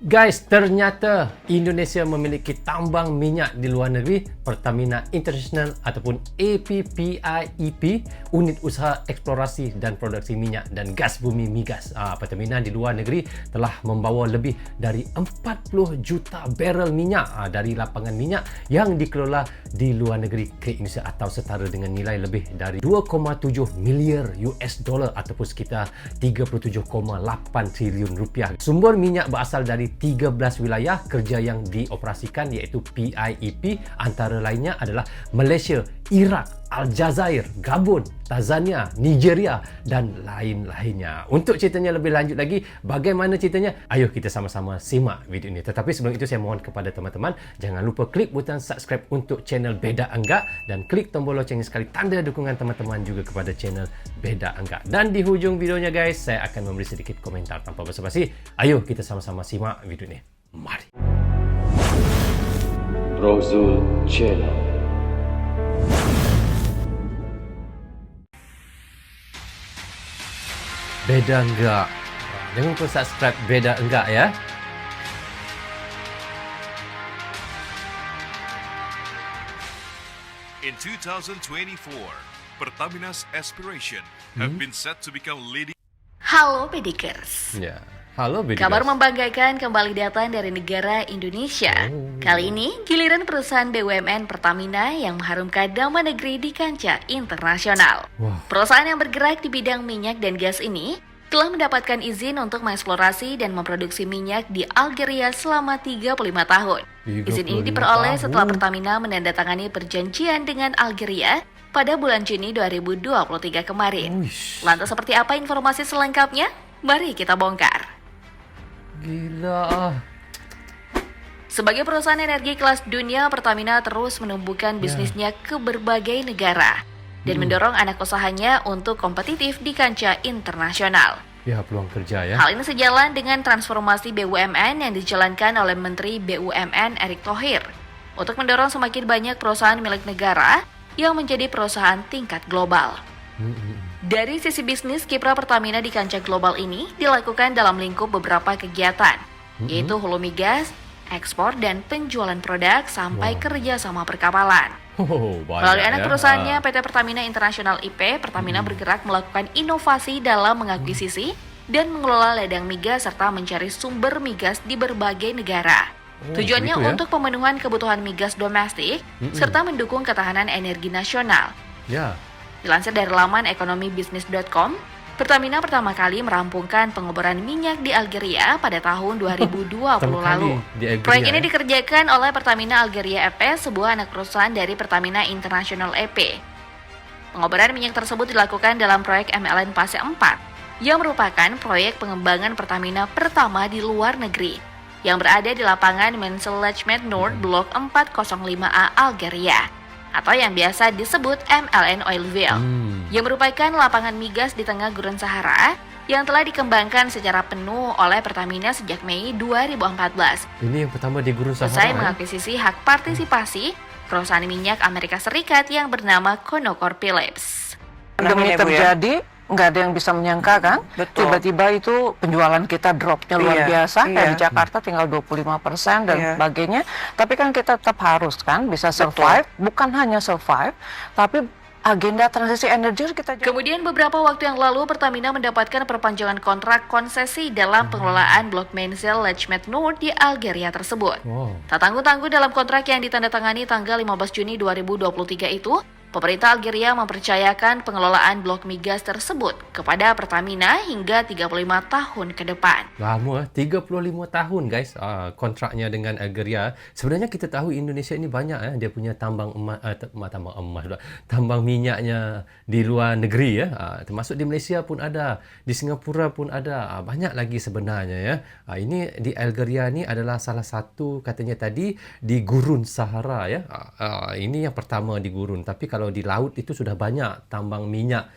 Guys, ternyata Indonesia memiliki tambang minyak di luar negeri. Pertamina International ataupun APPIEP, Unit Usaha Eksplorasi dan Produksi Minyak dan Gas Bumi Migas. Pertamina di luar negeri telah membawa lebih dari 40 juta barrel minyak dari lapangan minyak yang dikelola di luar negeri ke Indonesia, atau setara dengan nilai lebih dari 2,7 miliar US dollar ataupun sekitar 37,8 triliun rupiah. Sumber minyak berasal dari 13 wilayah kerja yang dioperasikan, iaitu PIEP. Antara lainnya adalah Malaysia, Iraq, Aljazair, Gabon, Tanzania, Nigeria dan lain-lainnya. Untuk ceritanya lebih lanjut lagi, bagaimana ceritanya? Ayo kita sama-sama simak video ini. Tetapi sebelum itu saya mohon kepada teman-teman, jangan lupa klik butang subscribe untuk channel Beda Enggak dan klik tombol lonceng sekali tanda dukungan teman-teman juga kepada channel Beda Enggak. Dan di hujung videonya guys, saya akan memberi sedikit komentar tanpa basa-basi. Ayo kita sama-sama simak video ini. Mari. Rozul Channel. Beda Enggak. Jangan lupa subscribe Beda Enggak ya. In 2024, Pertamina's aspiration have been set to become leading. Halo Pedikers. Ya. Halo Beda. Kabar membanggakan kembali datang dari negara Indonesia. Kali ini giliran perusahaan BUMN Pertamina yang mengharumkan nama negeri di kancah internasional. Perusahaan yang bergerak di bidang minyak dan gas ini telah mendapatkan izin untuk mengeksplorasi dan memproduksi minyak di Algeria selama 35 tahun. Izin ini diperoleh setelah Pertamina menandatangani perjanjian dengan Algeria pada bulan Juni 2023 kemarin. Lantas seperti apa informasi selengkapnya? Mari kita bongkar. Gila. Sebagai perusahaan energi kelas dunia, Pertamina terus menumbuhkan bisnisnya ke berbagai negara dan mendorong anak usahanya untuk kompetitif di kancah internasional. Ya, peluang kerja ya. Hal ini sejalan dengan transformasi BUMN yang dijalankan oleh Menteri BUMN Erick Thohir untuk mendorong semakin banyak perusahaan milik negara yang menjadi perusahaan tingkat global. Dari sisi bisnis, kiprah Pertamina di kancah global ini dilakukan dalam lingkup beberapa kegiatan, yaitu hulu migas, ekspor dan penjualan produk sampai kerjasama perkapalan. Melalui anak perusahaannya PT Pertamina International IP, Pertamina bergerak melakukan inovasi dalam mengakuisisi dan mengelola ladang migas serta mencari sumber migas di berbagai negara. Tujuannya untuk pemenuhan kebutuhan migas domestik serta mendukung ketahanan energi nasional. Dilansir dari laman ekonomibisnis.com, Pertamina pertama kali merampungkan pengeboran minyak di Algeria pada tahun 2020 lalu. Proyek ini dikerjakan oleh Pertamina Algeria EP, sebuah anak perusahaan dari Pertamina International EP. Pengeboran minyak tersebut dilakukan dalam proyek MLN Fase 4, yang merupakan proyek pengembangan Pertamina pertama di luar negeri, yang berada di lapangan Menselachmet Noord Blok 405A Algeria, atau yang biasa disebut MLN Oilville, yang merupakan lapangan migas di tengah gurun Sahara yang telah dikembangkan secara penuh oleh Pertamina sejak Mei 2014. Ini yang pertama di gurun Sahara. Usai mengakuisisi hak partisipasi perusahaan minyak Amerika Serikat yang bernama ConocoPhillips. Pandemi terjadi, nggak ada yang bisa menyangka kan, tiba-tiba itu penjualan kita dropnya luar biasa, kayak di Jakarta tinggal 25% dan sebagainya, tapi kan kita tetap harus kan bisa survive, bukan hanya survive, tapi agenda transisi energi kita juga. Kemudian beberapa waktu yang lalu Pertamina mendapatkan perpanjangan kontrak konsesi dalam pengelolaan blok Menselachmet Noord di Algeria tersebut. Tak tanggung-tanggung dalam kontrak yang ditandatangani tanggal 15 Juni 2023 itu, pemerintah Algeria mempercayakan pengelolaan blok migas tersebut kepada Pertamina hingga 35 tahun ke depan. Lama, 35 tahun guys kontraknya dengan Algeria. Sebenarnya kita tahu Indonesia ini banyak dia punya tambang emas, tambang minyaknya di luar negeri ya. Termasuk di Malaysia pun ada, di Singapura pun ada. Banyak lagi sebenarnya ya. Ini di Algeria ni adalah salah satu katanya tadi di gurun Sahara ya. Ini yang pertama di gurun, tapi kalau di laut itu sudah banyak tambang minyak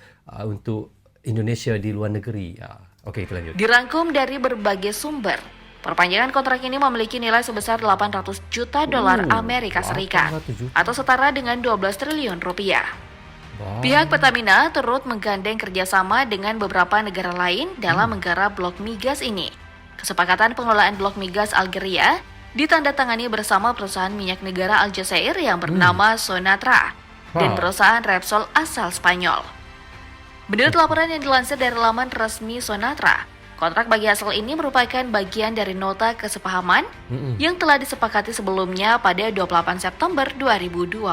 untuk Indonesia di luar negeri. Okey, kita lanjut. Dirangkum dari berbagai sumber, perpanjangan kontrak ini memiliki nilai sebesar 800 juta dolar Amerika Serikat atau setara dengan 12 triliun rupiah. Pihak Pertamina turut menggandeng kerjasama dengan beberapa negara lain dalam menggarap blok migas ini. Kesepakatan pengelolaan blok migas Algeria ditandatangani bersama perusahaan minyak negara Aljazair yang bernama Sonatra dan perusahaan Repsol asal Spanyol. Menurut laporan yang dilansir dari laman resmi Sonatra, kontrak bagi hasil ini merupakan bagian dari nota kesepahaman yang telah disepakati sebelumnya pada 28 September 2022.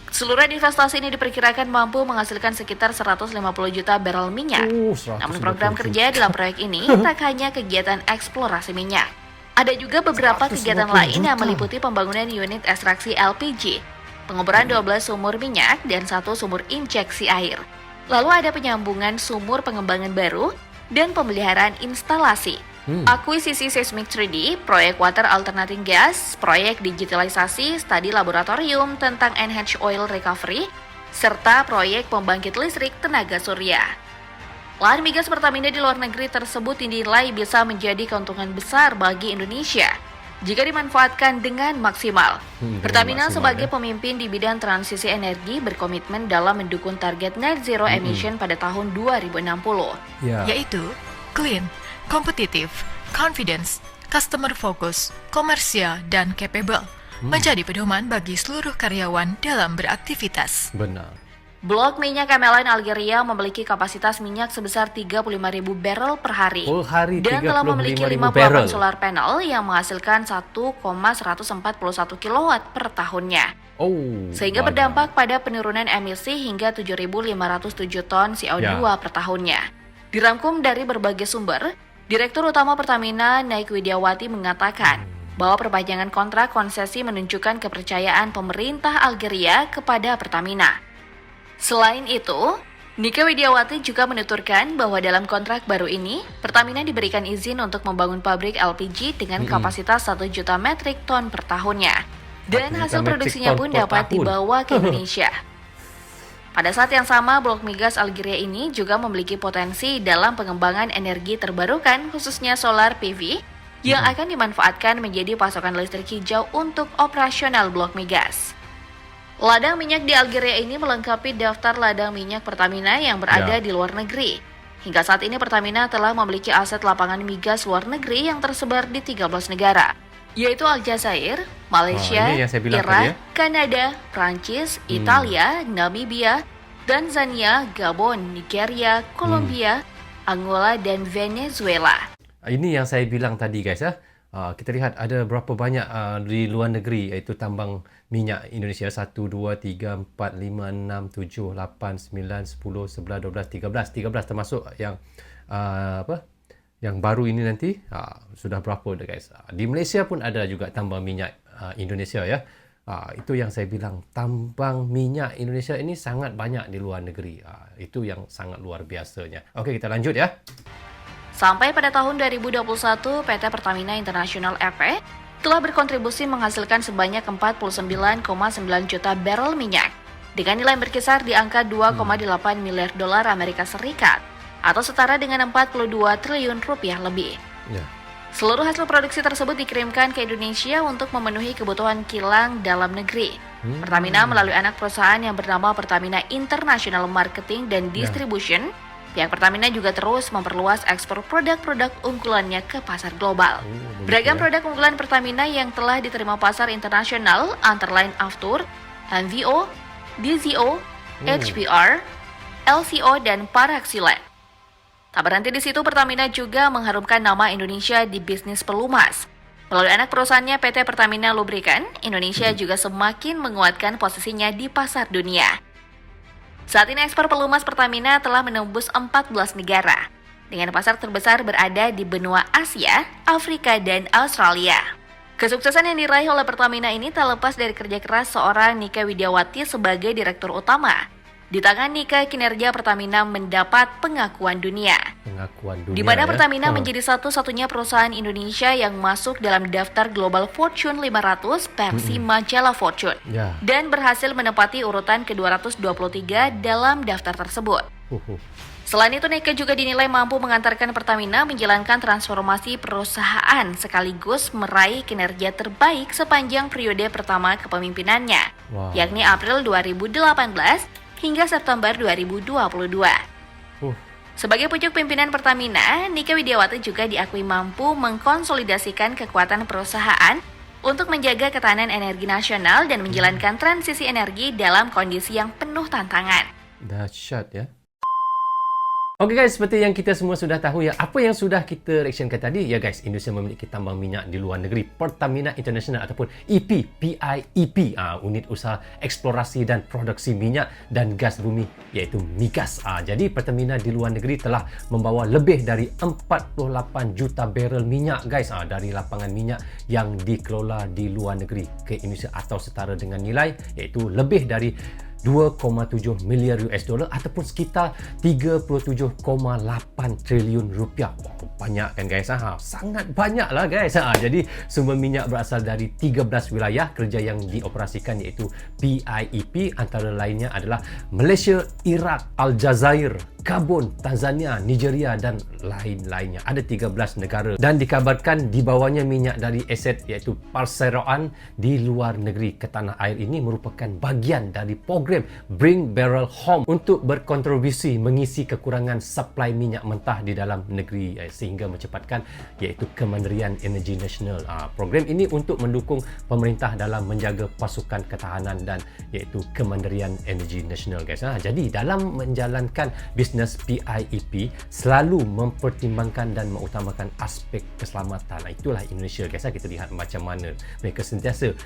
Keseluruhan investasi ini diperkirakan mampu menghasilkan sekitar 150 juta barrel minyak. Namun program kerja dalam proyek ini tak hanya kegiatan eksplorasi minyak. Ada juga beberapa kegiatan lain yang meliputi pembangunan unit ekstraksi LPG, penguburan 12 sumur minyak, dan 1 sumur injeksi air. Lalu ada penyambungan sumur pengembangan baru dan pemeliharaan instalasi, akuisisi seismik 3D, proyek water alternating gas, proyek digitalisasi, studi laboratorium tentang enhanced oil recovery, serta proyek pembangkit listrik tenaga surya. Lahan migas Pertamina di luar negeri tersebut dinilai bisa menjadi keuntungan besar bagi Indonesia jika dimanfaatkan dengan maksimal. Pertamina sebagai pemimpin di bidang transisi energi berkomitmen dalam mendukung target net zero emission pada tahun 2060. Yaitu clean, kompetitif, confidence, customer focus, komersial, dan capable, menjadi pedoman bagi seluruh karyawan dalam beraktivitas. Benar. Blok minyak MLN Algeria memiliki kapasitas minyak sebesar 35.000 barrel per hari, dan telah memiliki 58 solar panel yang menghasilkan 1,141 kW per tahunnya. Sehingga berdampak pada penurunan emisi hingga 7.507 ton CO2 per tahunnya. Dirangkum dari berbagai sumber, Direktur Utama Pertamina Naik Widiawati mengatakan bahwa perpanjangan kontrak konsesi menunjukkan kepercayaan pemerintah Algeria kepada Pertamina. Selain itu, Nike Widiawati juga menuturkan bahwa dalam kontrak baru ini, Pertamina diberikan izin untuk membangun pabrik LPG dengan kapasitas 1 juta metrik ton per tahunnya. Dan hasil produksinya pun dapat dibawa ke Indonesia. Pada saat yang sama, blok migas Algeria ini juga memiliki potensi dalam pengembangan energi terbarukan, khususnya solar PV, yang akan dimanfaatkan menjadi pasokan listrik hijau untuk operasional blok migas. Ladang minyak di Algeria ini melengkapi daftar ladang minyak Pertamina yang berada di luar negeri. Hingga saat ini Pertamina telah memiliki aset lapangan migas luar negeri yang tersebar di 13 negara, yaitu Aljazair, Malaysia, Irak, Kanada, Prancis, Italia, Namibia, Tanzania, Gabon, Nigeria, Kolombia, Angola, dan Venezuela. Ini yang saya bilang tadi guys ya. Kita lihat ada berapa banyak di luar negeri, iaitu tambang minyak Indonesia 1, 2, 3, 4, 5, 6, 7, 8, 9, 10, 11, 12, 13 termasuk yang yang baru ini nanti sudah berapa dah guys. Di Malaysia pun ada juga tambang minyak Indonesia ya. Itu yang saya bilang, tambang minyak Indonesia ini sangat banyak di luar negeri. Itu yang sangat luar biasanya. Okey, kita lanjut ya. Sampai pada tahun 2021, PT Pertamina International EP telah berkontribusi menghasilkan sebanyak 49,9 juta barrel minyak dengan nilai berkisar di angka 2,8 miliar dolar Amerika Serikat atau setara dengan 42 triliun rupiah lebih. Seluruh hasil produksi tersebut dikirimkan ke Indonesia untuk memenuhi kebutuhan kilang dalam negeri. Pertamina melalui anak perusahaan yang bernama Pertamina International Marketing dan Distribution, pihak Pertamina juga terus memperluas ekspor produk-produk unggulannya ke pasar global. Beragam produk unggulan Pertamina yang telah diterima pasar internasional antara lain Aftur, MVO, DZO, HPR, LCO, dan Paraxylate. Tak berhenti di situ, Pertamina juga mengharumkan nama Indonesia di bisnis pelumas. Melalui anak perusahaannya PT Pertamina Lubrikan, Indonesia juga semakin menguatkan posisinya di pasar dunia. Saat ini ekspor pelumas Pertamina telah menembus 14 negara, dengan pasar terbesar berada di benua Asia, Afrika, dan Australia. Kesuksesan yang diraih oleh Pertamina ini tak lepas dari kerja keras seorang Nike Widiawati sebagai direktur utama. Di tangan Nike, kinerja Pertamina mendapat pengakuan dunia. Di mana Pertamina menjadi satu-satunya perusahaan Indonesia yang masuk dalam daftar Global Fortune 500 versi majalah Fortune dan berhasil menempati urutan ke-223 dalam daftar tersebut. Selain itu, Nike juga dinilai mampu mengantarkan Pertamina menjalankan transformasi perusahaan sekaligus meraih kinerja terbaik sepanjang periode pertama kepemimpinannya, yakni April 2018 hingga September 2022. Sebagai pucuk pimpinan Pertamina, Nike Widiawati juga diakui mampu mengkonsolidasikan kekuatan perusahaan untuk menjaga ketahanan energi nasional dan menjalankan transisi energi dalam kondisi yang penuh tantangan. Dahsyat ya. Oke guys, seperti yang kita semua sudah tahu ya, apa yang sudah kita reactionkan tadi ya guys, Indonesia memiliki tambang minyak di luar negeri, Pertamina International ataupun EP, PIEP, unit usaha eksplorasi dan produksi minyak dan gas bumi, iaitu migas. Jadi Pertamina di luar negeri telah membawa lebih dari 48 juta barrel minyak guys, dari lapangan minyak yang dikelola di luar negeri ke Indonesia, atau setara dengan nilai iaitu lebih dari 2,7 miliar US dollar ataupun sekitar 37,8 triliun rupiah. Wow, banyak kan guys? Sangat banyak lah guys. Jadi sumber minyak berasal dari 13 wilayah kerja yang dioperasikan, iaitu PIEP, antara lainnya adalah Malaysia, Iraq, Aljazair, Gabon, Tanzania, Nigeria dan lain-lainnya. Ada 13 negara dan dikabarkan dibawanya minyak dari aset iaitu perseroan di luar negeri ke tanah air ini merupakan bagian dari program Bring Barrel Home untuk berkontribusi mengisi kekurangan suplai minyak mentah di dalam negeri sehingga mencepatkan iaitu Kementerian Energi Nasional. Program ini untuk mendukung pemerintah dalam menjaga pasukan ketahanan dan iaitu Kementerian Energi Nasional guys. Jadi dalam menjalankan bisnes PIEP selalu mempertimbangkan dan mengutamakan aspek keselamatan. Itulah Indonesia guys. Kita lihat macam mana mereka sentiasa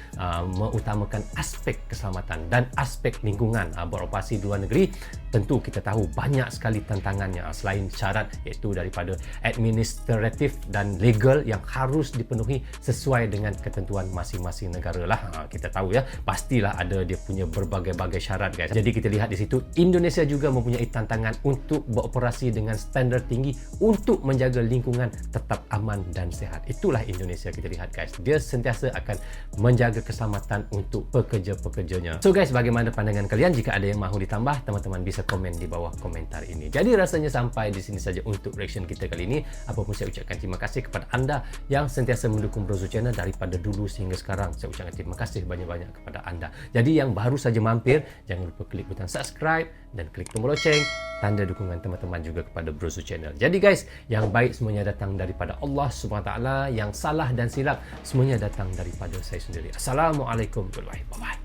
mengutamakan aspek keselamatan dan aspek lingkungan. Beroperasi di luar negeri tentu kita tahu banyak sekali tantangannya, selain syarat iaitu daripada administratif dan legal yang harus dipenuhi sesuai dengan ketentuan masing-masing negara lah. Kita tahu ya, pastilah ada dia punya berbagai-bagai syarat guys. Jadi kita lihat di situ Indonesia juga mempunyai tantangan untuk beroperasi dengan standard tinggi untuk menjaga lingkungan tetap aman dan sehat. Itulah Indonesia, kita lihat guys. Dia sentiasa akan menjaga keselamatan untuk pekerja-pekerjanya. So guys, bagaimana pandangan kalian? Jika ada yang mahu ditambah, teman-teman bisa komen di bawah komentar ini. Jadi rasanya sampai di sini saja untuk reaction kita kali ini. Apapun saya ucapkan terima kasih kepada anda yang sentiasa mendukung Brozo Channel daripada dulu sehingga sekarang. Saya ucapkan terima kasih banyak-banyak kepada anda. Jadi yang baru saja mampir, jangan lupa klik butang subscribe dan klik tombol loceng, tanda dukungan teman-teman juga kepada Brozo Channel. Jadi guys, yang baik semuanya datang daripada Allah SWT, yang salah dan silap semuanya datang daripada saya sendiri. Assalamualaikum warahmatullahi wabarakatuh.